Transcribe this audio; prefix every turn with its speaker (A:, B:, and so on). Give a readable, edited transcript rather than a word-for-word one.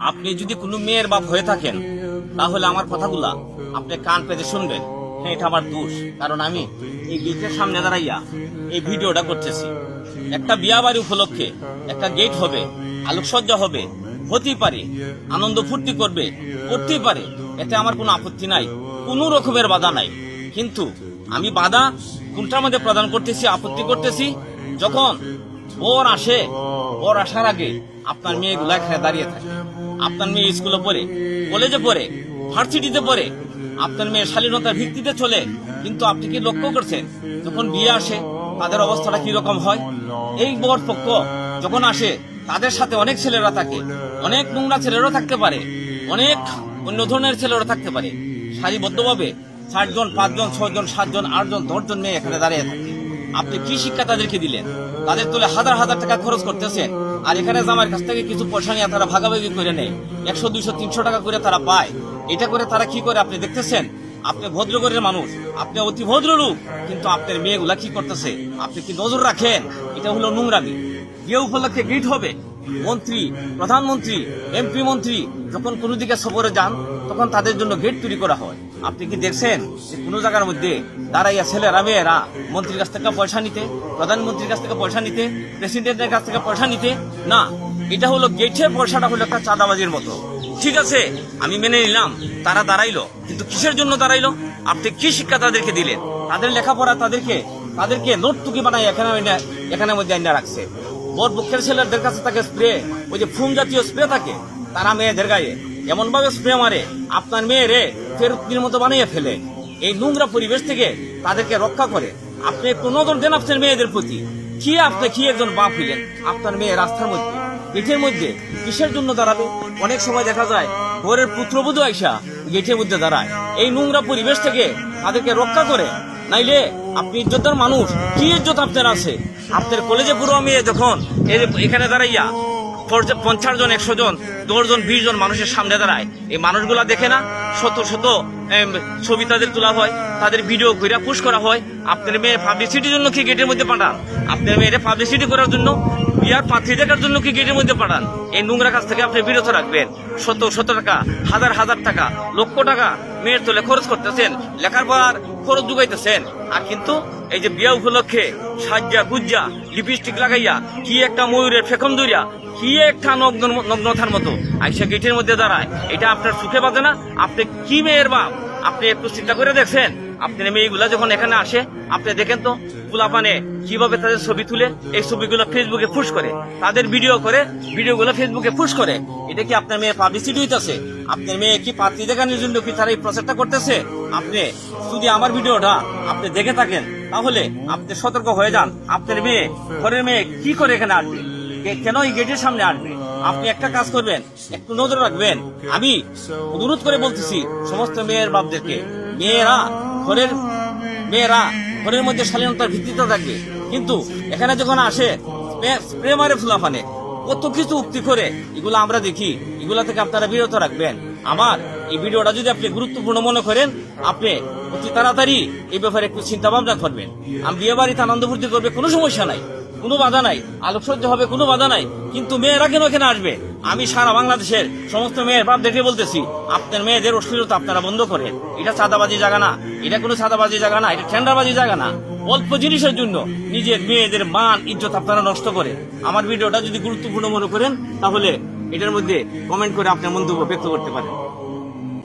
A: আপনি যদি কোনো মেয়ের বাপ হয়ে থাকেন তাহলে আমার কথাগুলা আপনি কান পেতে শুনবেন। হ্যাঁ, এটা আমার দোষ, কারণ আমি এই গেটের সামনে দাঁড়াইয়া এই ভিডিওটা করতেছি। একটা বিয়া বাড়ি উপলক্ষে একটা গেট হবে, আলোকসজ্জা হবে, হতেই পারে, আনন্দ ফুর্তি করতেই পারে, এতে আমার কোনো আপত্তি নাই, কোনো রকমের বাধা নাই। কিন্তু আমি বাধা কোনটার মধ্যে প্রদান করতেছি, আপত্তি করতেছি, যখন বর আসে, বর আসার আগে আপনার মেয়েগুলা এখানে দাঁড়িয়ে থাকে। আপনার মেয়ে স্কুলে পড়ে, কলেজে পড়ে, ভার্সিটিতে পড়ে, আপনার মেয়ে শালীনতার ভিত্তিতে চলে, কিন্তু আপনি কি লক্ষ্য করছেন যখন বিয়ে আসে তাদের অবস্থাটা কি রকম হয়? এই বর পক্ষ যখন আসে তাদের সাথে অনেক ছেলেরা থাকে, অনেক নোংরা ছেলেরাও থাকতে পারে, অনেক অন্য ধরনের ছেলেরা থাকতে পারে। সারিবদ্ধভাবে 4 জন, 5 জন, 6 জন, 7 জন, 8 জন, 10 জন মেয়ে এখানে দাঁড়িয়ে থাকে। আপনি কি শিক্ষা তাদেরকে দিলেন? তাদের তোলে হাজার হাজার টাকা খরচ করতেছেন, আর এখানে জামার কাছ থেকে কিছু পয়সা নিয়ে তারা ভাগাভাগি করে নেয়, 100, 200, 300 টাকা করে তারা পায়। এটা করে তারা কি করে আপনি দেখতেছেন? আপনি ভদ্রঘরের মানুষ, আপনি অতি ভদ্র লোক, কিন্তু আপনার মেয়েগুলা কি করতেছে আপনি কি নজর রাখেন? এটা হলো নোংরামি। বিয়ে উপলক্ষে গেট হবে, মন্ত্রী, প্রধানমন্ত্রী, এমপি মন্ত্রী যখন কোনো দিকে সফরে যান তখন তাদের জন্য গেট তৈরি করা হয়। আপনি কি দেখছেন যে কোনো জায়গার মধ্যে দাঁড়াইয়া ছেলেরা মেয়েরা মন্ত্রীর কাছ থেকে পয়সা নিতে, প্রধানমন্ত্রীর কাছ থেকে পয়সা নিতে, প্রেসিডেন্টের কাছ থেকে পয়সা নিতে? না, এটা হলো গেটের পয়সাটা হলো একটা চাঁদাবাজির মতো। ঠিক আছে, আমি মেনে নিলাম তারা দাঁড়াইলো, কিন্তু কিসের জন্য দাঁড়াইলো? আপনি কি শিক্ষা তাদেরকে দিলেন? তাদের লেখাপড়া তাদেরকে নোটটুকি বানাই এখানে মধ্যে আইনা রাখছে। বড় পক্ষের ছেলেদের কাছে থাকে স্প্রে, ওই যে ফুম জাতীয় স্প্রে থাকে, তারা মেয়েদের গায়ে এমন ভাবে স্প্রে মারে আপনার মেয়েরে ফেরতির মতো বানিয়ে ফেলে। এই নোংরা পরিবেশ থেকে তাদেরকে রক্ষা করে আপনি একটু নজর দেন আপনার মেয়েদের প্রতি। আপনি কি একজন বাপ হইলেন? আপনার মেয়ে রাস্তার মধ্যে, গেটের মধ্যে কিসের জন্য দাঁড়াবে? অনেক সময় দেখা যায় ঘরের পুত্রবধূ আইসা গেটের মধ্যে দাঁড়ায়। এই নোংরা পরিবেশ থেকে তাদেরকে রক্ষা করে, নাইলে আপনি ইজ্জতের মানুষ, কি ইজ্জত আপনার আছে? আপনার কলেজে পুরো মেয়ে যখন এখানে দাঁড়াইয়া 50 জন, 100 জন, 10 জন, 20 জন মানুষের সামনে দাঁড়ায়, এই মানুষগুলা দেখে না শত শত ছবি তাদের তোলা হয়, তাদের ভিডিও করে পুশ করা হয়। আপনার মেয়ে পাবলিসিটির জন্য কি গেটের মধ্যে পাঠান? আপনার মেয়ের পাবলিসিটি করার জন্য, বিয়ার পাত্রী দেখার জন্য কি গেটের মধ্যে পাঠান? এই নোংরা কাজ থেকে আপনি বিরত রাখবেন। শত টাকা, হাজার টাকা, লক্ষ টাকা মেয়ের তোলে খরচ করতেছেন, লেখাপড়ার খরচ যোগাইতেছেন, আর কিন্তু এই যে বিয়া উপলক্ষে সাজ্জা গুজ্জা লিপস্টিক লাগাইয়া কি একটা ময়ূরের ফেকম দইরা কি একটা নগ্নতার মতো আইসা গেটের মধ্যে দাঁড়ায়, এটা আপনার চোখে বাজে না? আপনি কি মেয়ের বাপ? আপনি একটু চিন্তা করে দেখছেন? আপনার মেয়েগুলা যখন এখানে আসে আপনি দেখেন তো পোলাপানে কিভাবে তাদের ছবি তুলে এই ছবিগুলো ফেসবুকে পুশ করে, তাদের ভিডিওগুলো ফেসবুকে পুশ করে। এটা কি আপনার মেয়ে পাবলিসিটি হইতেছে? আপনার মেয়ে কি পাত্রী দেখানোর জন্য কি তারা এই প্রচারটা করতেছে? আপনি যদি আমার ভিডিওটা আপনি দেখে থাকেন তাহলে আপনি সতর্ক হয়ে যান। আপনার মেয়ে, ঘরের মেয়ে কি করে এখানে আসবে? কেন এই গেটের সামনে আসবে? আপনি একটা কাজ করবেন, একটু নজর রাখবেন। আমি অনুরোধ করে বলতেছি সমস্ত মেয়ের বাপদেরকে, মেয়েরা ঘরের মধ্যে শালীনতার ভিত্তিতে থাকবে, কিন্তু এখানে যখন আসে স্প্রে মারে ফুলাফানে কত কিছু উক্তি করে, এগুলো আমরা দেখি, এগুলা থেকে আপনারা বিরত রাখবেন। আমার এই ভিডিওটা যদি আপনি গুরুত্বপূর্ণ মনে করেন, আপনি অতি তাড়াতাড়ি এই ব্যাপারে একটু চিন্তা ভাবনা করবেন। আমি বিয়ে বাড়িতে আনন্দ ফুর্তি করবে, কোনো সমস্যা নাই, কোনো বাধা নাই, আলোকসজ্জা হবে, কোনো বাধা নাই, কিন্তু মেয়েরা কেন এখানে আসবে? আমি সারা বাংলাদেশের সমস্ত মেয়ের বাপ দেখে বলতেছি, আপনার মেয়েদের অশ্লীলতা আপনারা বন্ধ করেন। এটা চাঁদাবাজি জায়গা না, এটা কোনো চাঁদাবাজি জায়গা না, এটা টেন্ডারবাজি জায়গা না। অল্প জিনিসের জন্য নিজের মেয়েদের মান ইজ্জত আপনারা নষ্ট করে। আমার ভিডিওটা যদি গুরুত্বপূর্ণ মনে করেন তাহলে এটার মধ্যে কমেন্ট করে আপনার মন্তব্য ব্যক্ত করতে পারেন।